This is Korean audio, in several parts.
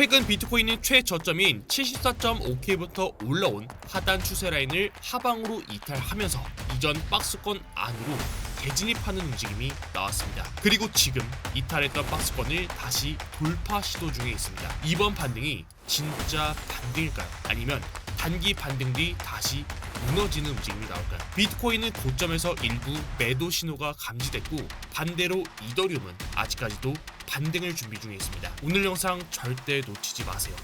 최근 비트코인은 최저점인 74.5K부터 올라온 하단 추세 라인을 하방으로 이탈하면서 이전 박스권 안으로 재진입하는 움직임이 나왔습니다. 그리고 지금 이탈했던 박스권을 다시 돌파 시도 중에 있습니다. 이번 반등이 진짜 반등일까요? 아니면 단기 반등 뒤 다시 무너지는 움직임이 나올까요? 비트코인은 고점에서 일부 매도 신호가 감지됐고 반대로 이더리움은 아직까지도 반등을 준비 중에 있습니다. 오늘 영상 절대 놓치지 마세요.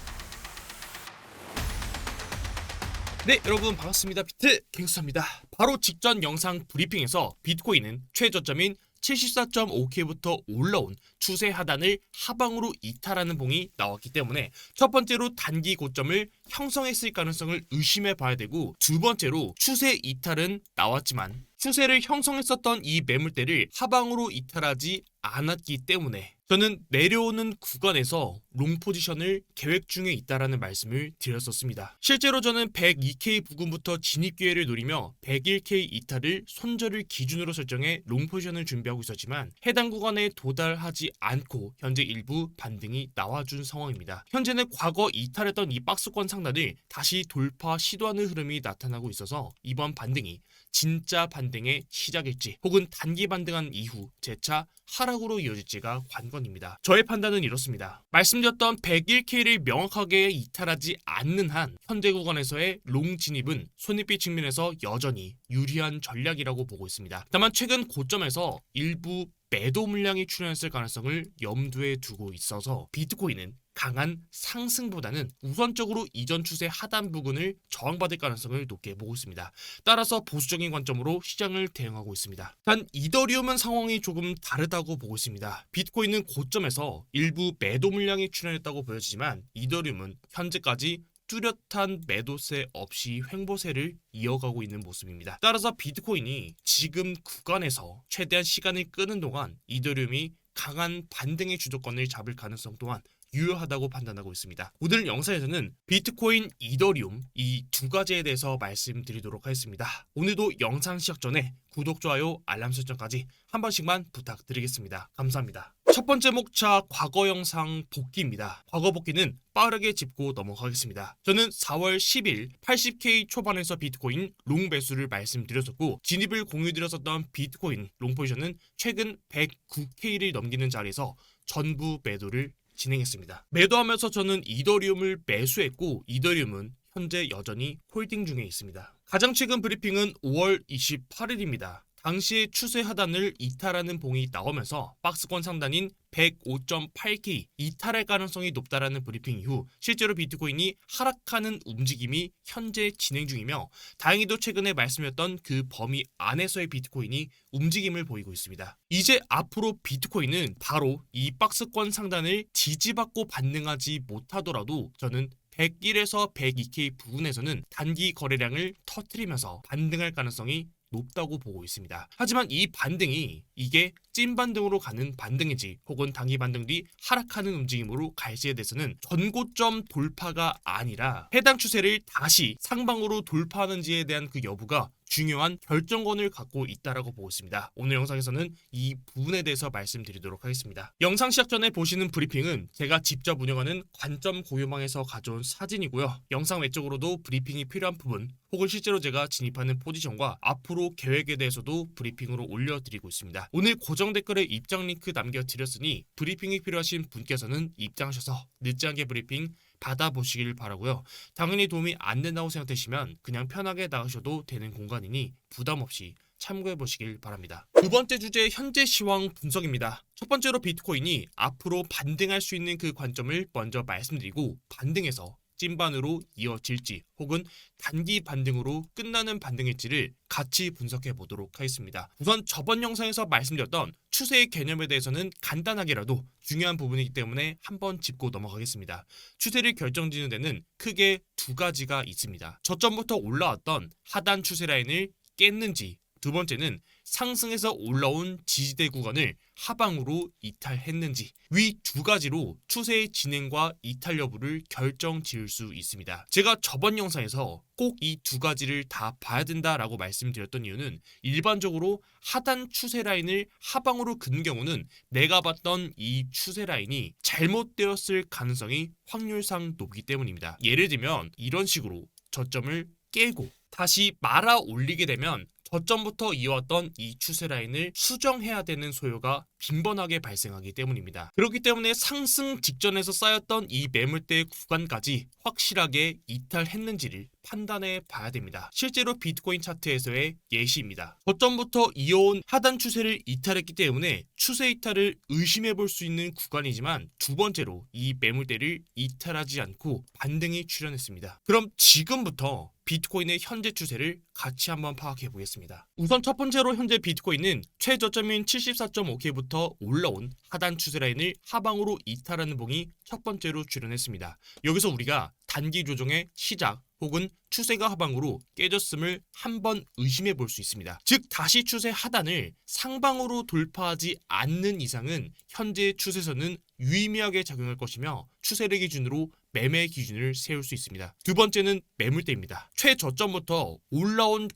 네, 여러분 반갑습니다. 비트 갱스터입니다. 바로 직전 영상 브리핑에서 비트코인은 최저점인 74.5K부터 올라온 추세 하단을 하방으로 이탈하는 봉이 나왔기 때문에 첫 번째로 단기 고점을 형성했을 가능성을 의심해 봐야 되고, 두 번째로 추세 이탈은 나왔지만 추세를 형성했었던 이 매물대를 하방으로 이탈하지 않았기 때문에 저는 내려오는 구간에서 롱 포지션을 계획 중에 있다라는 말씀을 드렸었습니다. 실제로 저는 102K 부근부터 진입 기회를 노리며 101K 이탈을 손절을 기준으로 설정해 롱 포지션을 준비하고 있었지만 해당 구간에 도달하지 않고 현재 일부 반등이 나와준 상황입니다. 현재는 과거 이탈했던 이 박스권 상단을 다시 돌파 시도하는 흐름이 나타나고 있어서 이번 반등이 진짜 반등의 시작일지 혹은 단기 반등한 이후 재차 하락으로 이어질지가 관건입니다. 저의 판단은 이렇습니다. 말씀드렸던 101K를 명확하게 이탈하지 않는 한 현재 구간에서의 롱 진입은 손익비 측면에서 여전히 유리한 전략이라고 보고 있습니다. 다만 최근 고점에서 일부 매도 물량이 출현했을 가능성을 염두에 두고 있어서 비트코인은 강한 상승보다는 우선적으로 이전 추세 하단 부근을 저항받을 가능성을 높게 보고 있습니다. 따라서 보수적인 관점으로 시장을 대응하고 있습니다. 단 이더리움은 상황이 조금 다르다고 보고 있습니다. 비트코인은 고점에서 일부 매도 물량이 출현했다고 보여지지만 이더리움은 현재까지 뚜렷한 매도세 없이 횡보세를 이어가고 있는 모습입니다. 따라서 비트코인이 지금 구간에서 최대한 시간을 끄는 동안 이더리움이 강한 반등의 주도권을 잡을 가능성 또한 유효하다고 판단하고 있습니다. 오늘 영상에서는 비트코인, 이더리움 이 두 가지에 대해서 말씀드리도록 하겠습니다. 오늘도 영상 시작 전에 구독, 좋아요, 알람 설정까지 한 번씩만 부탁드리겠습니다. 감사합니다. 첫 번째 목차 과거 영상 복귀입니다. 과거 복귀는 빠르게 짚고 넘어가겠습니다. 저는 4월 10일 80K 초반에서 비트코인 롱 매수를 말씀드렸었고 진입을 공유드렸었던 비트코인 롱 포지션은 최근 109K를 넘기는 자리에서 전부 매도를 진행했습니다. 매도하면서 저는 이더리움을 매수했고 이더리움은 현재 여전히 홀딩 중에 있습니다. 가장 최근 브리핑은 5월 28일입니다. 당시의 추세 하단을 이탈하는 봉이 나오면서 박스권 상단인 105.8K 이탈할 가능성이 높다라는 브리핑 이후 실제로 비트코인이 하락하는 움직임이 현재 진행 중이며 다행히도 최근에 말씀드렸던 그 범위 안에서의 비트코인이 움직임을 보이고 있습니다. 이제 앞으로 비트코인은 바로 이 박스권 상단을 지지받고 반등하지 못하더라도 저는 101에서 102K 부근에서는 단기 거래량을 터뜨리면서 반등할 가능성이 높다고 보고 있습니다. 하지만 이 반등이 이게 찐 반등으로 가는 반등인지 혹은 단기 반등 뒤 하락하는 움직임으로 갈지에 대해서는 전고점 돌파가 아니라 해당 추세를 다시 상방으로 돌파하는지에 대한 그 여부가 중요한 결정권을 갖고 있다라고 보고 있습니다. 오늘 영상에서는 이 부분에 대해서 말씀드리도록 하겠습니다. 영상 시작 전에 보시는 브리핑은 제가 직접 운영하는 관점 고유망에서 가져온 사진이고요. 영상 외적으로도 브리핑이 필요한 부분 혹은 실제로 제가 진입하는 포지션과 앞으로 계획에 대해서도 브리핑으로 올려드리고 있습니다. 오늘 고정 댓글에 입장 링크 남겨드렸으니 브리핑이 필요하신 분께서는 입장하셔서 늦지 않게 브리핑 받아보시길 바라고요. 당연히 도움이 안 된다고 생각되시면 그냥 편하게 나가셔도 되는 공간이니 부담 없이 참고해 보시길 바랍니다. 두 번째 주제 현재 시황 분석입니다. 첫 번째로 비트코인이 앞으로 반등할 수 있는 그 관점을 먼저 말씀드리고 반등해서 찐반으로 이어질지 혹은 단기 반등으로 끝나는 반등일지를 같이 분석해 보도록 하겠습니다. 우선 저번 영상에서 말씀드렸던 추세의 개념에 대해서는 간단하게라도 중요한 부분이기 때문에 한번 짚고 넘어가겠습니다. 추세를 결정짓는 데는 크게 두 가지가 있습니다. 저점부터 올라왔던 하단 추세 라인을 깼는지, 두 번째는 상승해서 올라온 지지대 구간을 하방으로 이탈했는지, 위 두 가지로 추세의 진행과 이탈 여부를 결정 지을 수 있습니다. 제가 저번 영상에서 꼭 이 두 가지를 다 봐야 된다라고 말씀드렸던 이유는 일반적으로 하단 추세 라인을 하방으로 긋는 경우는 내가 봤던 이 추세 라인이 잘못되었을 가능성이 확률상 높기 때문입니다. 예를 들면 이런 식으로 저점을 깨고 다시 말아 올리게 되면 저점부터 이어왔던 이 추세 라인을 수정해야 되는 소요가 빈번하게 발생하기 때문입니다. 그렇기 때문에 상승 직전에서 쌓였던 이 매물대 구간까지 확실하게 이탈했는지를 판단해 봐야 됩니다. 실제로 비트코인 차트에서의 예시입니다. 저점부터 이어온 하단 추세를 이탈했기 때문에 추세 이탈을 의심해 볼 수 있는 구간이지만, 두 번째로 이 매물대를 이탈하지 않고 반등이 출현했습니다. 그럼 지금부터 비트코인의 현재 추세를 같이 한번 파악해 보겠습니다. 우선 첫 번째로 현재 비트코인은 최저점인 74.5K부터 올라온 하단 추세 라인을 하방으로 이탈하는 봉이 첫 번째로 출현했습니다. 여기서 우리가 단기 조정의 시작 혹은 추세가 하방으로 깨졌음을 한번 의심해 볼 수 있습니다. 즉 다시 추세 하단을 상방으로 돌파하지 않는 이상은 현재 추세선은 유의미하게 작용할 것이며 추세를 기준으로 매매 기준을 세울 수 있습니다. 두 번째는 매물대입니다. 최저점부터 올라온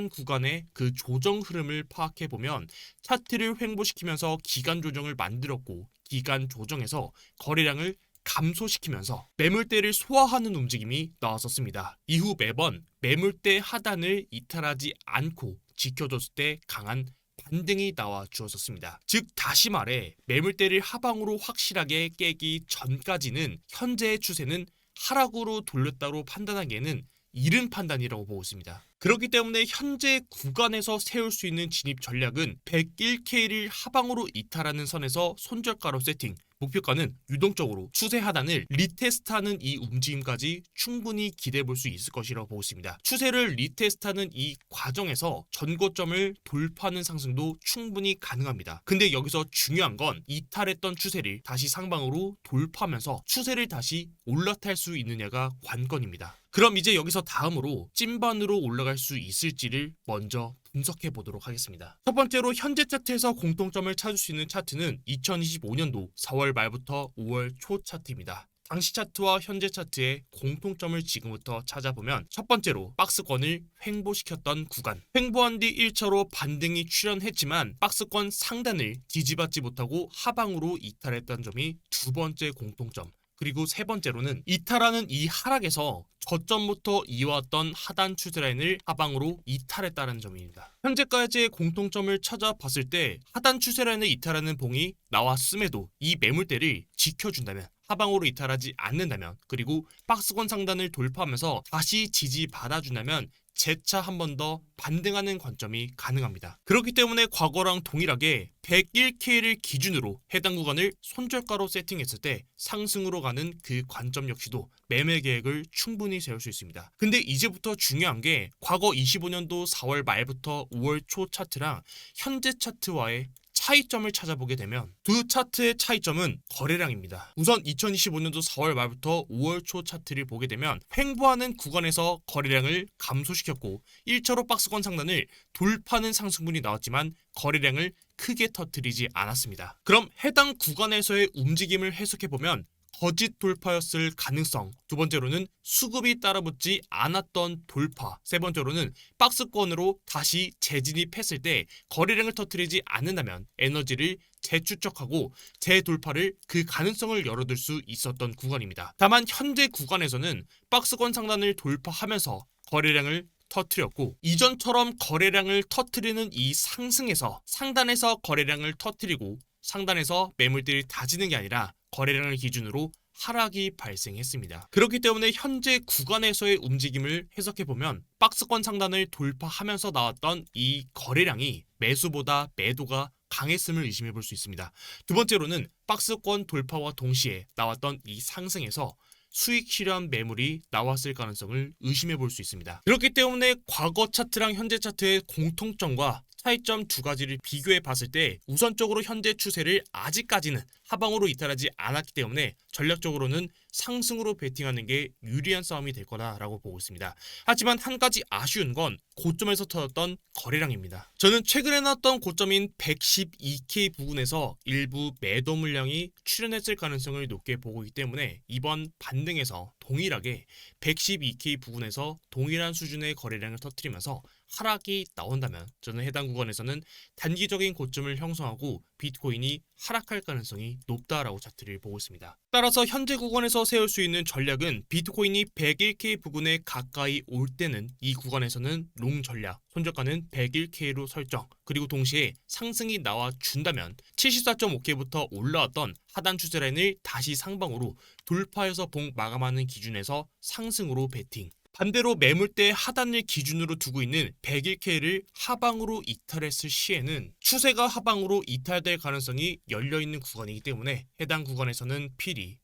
구간의 그 조정 흐름을 파악해 보면 차트를 횡보시키면서 기간 조정을 만들었고, 기간 조정에서 거래량을 감소시키면서 매물대를 소화하는 움직임이 나왔었습니다. 이후 매번 매물대 하단을 이탈하지 않고 지켜줬을 때 강한 반등이 나와 주었었습니다. 즉 다시 말해 매물대를 하방으로 확실하게 깨기 전까지는 현재의 추세는 하락으로 돌렸다고 판단하기에는 이른 판단이라고 보고 있습니다. 그렇기 때문에 현재 구간에서 세울 수 있는 진입 전략은 101K를 하방으로 이탈하는 선에서 손절가로 세팅, 목표가는 유동적으로 추세 하단을 리테스트하는 이 움직임까지 충분히 기대해 볼 수 있을 것이라고 보고 있습니다. 추세를 리테스트하는 이 과정에서 전고점을 돌파하는 상승도 충분히 가능합니다. 근데 여기서 중요한 건 이탈했던 추세를 다시 상방으로 돌파하면서 추세를 다시 올라탈 수 있느냐가 관건입니다. 그럼 이제 여기서 다음으로 찐반으로 올라갈 수 있을지를 먼저 분석해 보도록 하겠습니다. 첫 번째로 현재 차트에서 공통점을 찾을 수 있는 차트는 2025년도 4월 말부터 5월 초 차트입니다. 당시 차트와 현재 차트의 공통점을 지금부터 찾아보면, 첫 번째로 박스권을 횡보시켰던 구간, 횡보한 뒤 1차로 반등이 출현했지만 박스권 상단을 뒤집었지 못하고 하방으로 이탈했던 점이 두 번째 공통점. 그리고 세 번째로는 이탈하는 이 하락에서 저점부터 이어왔던 하단 추세 라인을 하방으로 이탈했다는 점입니다. 현재까지의 공통점을 찾아봤을 때 하단 추세 라인을 이탈하는 봉이 나왔음에도 이 매물대를 지켜준다면, 하방으로 이탈하지 않는다면, 그리고 박스권 상단을 돌파하면서 다시 지지받아준다면 재차 한 번 더 반등하는 관점이 가능합니다. 그렇기 때문에 과거랑 동일하게 101K를 기준으로 해당 구간을 손절가로 세팅했을 때 상승으로 가는 그 관점 역시도 매매 계획을 충분히 세울 수 있습니다. 근데 이제부터 중요한 게 과거 25년도 4월 말부터 5월 초 차트랑 현재 차트와의 차이점을 찾아보게 되면 두 차트의 차이점은 거래량입니다. 우선 2025년도 4월 말부터 5월 초 차트를 보게 되면 횡보하는 구간에서 거래량을 감소시켰고 1차로 박스권 상단을 돌파하는 상승분이 나왔지만 거래량을 크게 터뜨리지 않았습니다. 그럼 해당 구간에서의 움직임을 해석해보면 거짓 돌파였을 가능성, 두 번째로는 수급이 따라붙지 않았던 돌파, 세 번째로는 박스권으로 다시 재진입했을 때 거래량을 터뜨리지 않는다면 에너지를 재추적하고 재돌파를 그 가능성을 열어둘 수 있었던 구간입니다. 다만 현재 구간에서는 박스권 상단을 돌파하면서 거래량을 터뜨렸고, 이전처럼 거래량을 터뜨리는 이 상승에서 상단에서 거래량을 터뜨리고 상단에서 매물들이 다지는 게 아니라 거래량을 기준으로 하락이 발생했습니다. 그렇기 때문에 현재 구간에서의 움직임을 해석해보면 박스권 상단을 돌파하면서 나왔던 이 거래량이 매수보다 매도가 강했음을 의심해 볼 수 있습니다. 두 번째로는 박스권 돌파와 동시에 나왔던 이 상승에서 수익 실현 매물이 나왔을 가능성을 의심해 볼 수 있습니다. 그렇기 때문에 과거 차트랑 현재 차트의 공통점과 차이점 두 가지를 비교해 봤을 때 우선적으로 현재 추세를 아직까지는 하방으로 이탈하지 않았기 때문에 전략적으로는 상승으로 베팅하는 게 유리한 싸움이 될 거다라고 보고 있습니다. 하지만 한 가지 아쉬운 건 고점에서 터졌던 거래량입니다. 저는 최근에 나왔던 고점인 112K 부근에서 일부 매도 물량이 출현했을 가능성을 높게 보고 있기 때문에 이번 반등에서 동일하게 112K 부근에서 동일한 수준의 거래량을 터뜨리면서 하락이 나온다면 저는 해당 구간에서는 단기적인 고점을 형성하고 비트코인이 하락할 가능성이 높다라고 차트를 보고 있습니다. 따라서 현재 구간에서 세울 수 있는 전략은 비트코인이 101K 부근에 가까이 올 때는 이 구간에서는 롱 전략, 손절가는 101K로 설정, 그리고 동시에 상승이 나와 준다면 74.5K부터 올라왔던 하단 추세 라인을 다시 상방으로 돌파해서 봉 마감하는 기준에서 상승으로 베팅, 반대로 매물대 하단을 기준으로 두고 있는 101K를 하방으로 이탈했을 시에는 추세가 하방으로 이탈될 가능성이 열려있는 구간이기 때문에 해당 구간에서는 필히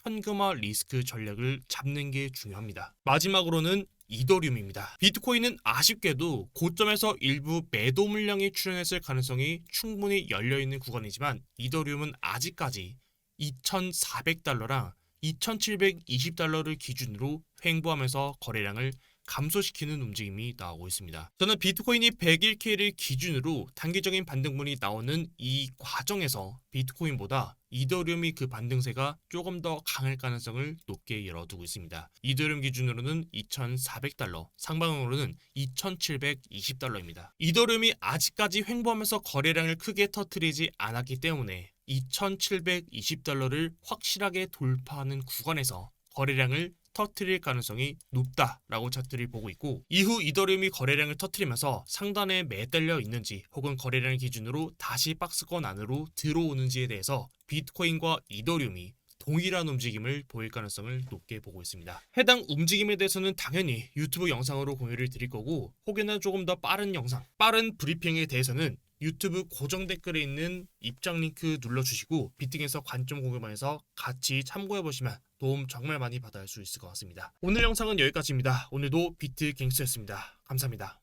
현금화 리스크 전략을 잡는 게 중요합니다. 마지막으로는 이더리움입니다. 비트코인은 아쉽게도 고점에서 일부 매도 물량이 출현했을 가능성이 충분히 열려있는 구간이지만 이더리움은 아직까지 2,400달러랑 2,720달러를 기준으로 횡보하면서 거래량을 감소시키는 움직임이 나오고 있습니다. 저는 비트코인이 101K를 기준으로 단기적인 반등분이 나오는 이 과정에서 비트코인보다 이더리움이 그 반등세가 조금 더 강할 가능성을 높게 열어두고 있습니다. 이더리움 기준으로는 2,400달러, 상방으로는 2,720달러입니다. 이더리움이 아직까지 횡보하면서 거래량을 크게 터뜨리지 않았기 때문에 2,720달러를 확실하게 돌파하는 구간에서 거래량을 터뜨릴 가능성이 높다라고 차트를 보고 있고, 이후 이더리움이 거래량을 터뜨리면서 상단에 매달려 있는지 혹은 거래량 기준으로 다시 박스권 안으로 들어오는지에 대해서 비트코인과 이더리움이 동일한 움직임을 보일 가능성을 높게 보고 있습니다. 해당 움직임에 대해서는 당연히 유튜브 영상으로 공유를 드릴 거고, 혹여나 조금 더 빠른 영상, 빠른 브리핑에 대해서는 유튜브 고정 댓글에 있는 입장 링크 눌러주시고 비팅에서 관점 공유방에서 같이 참고해보시면 도움 정말 많이 받을 수 있을 것 같습니다. 오늘 영상은 여기까지입니다. 오늘도 비트 갱스였습니다. 감사합니다.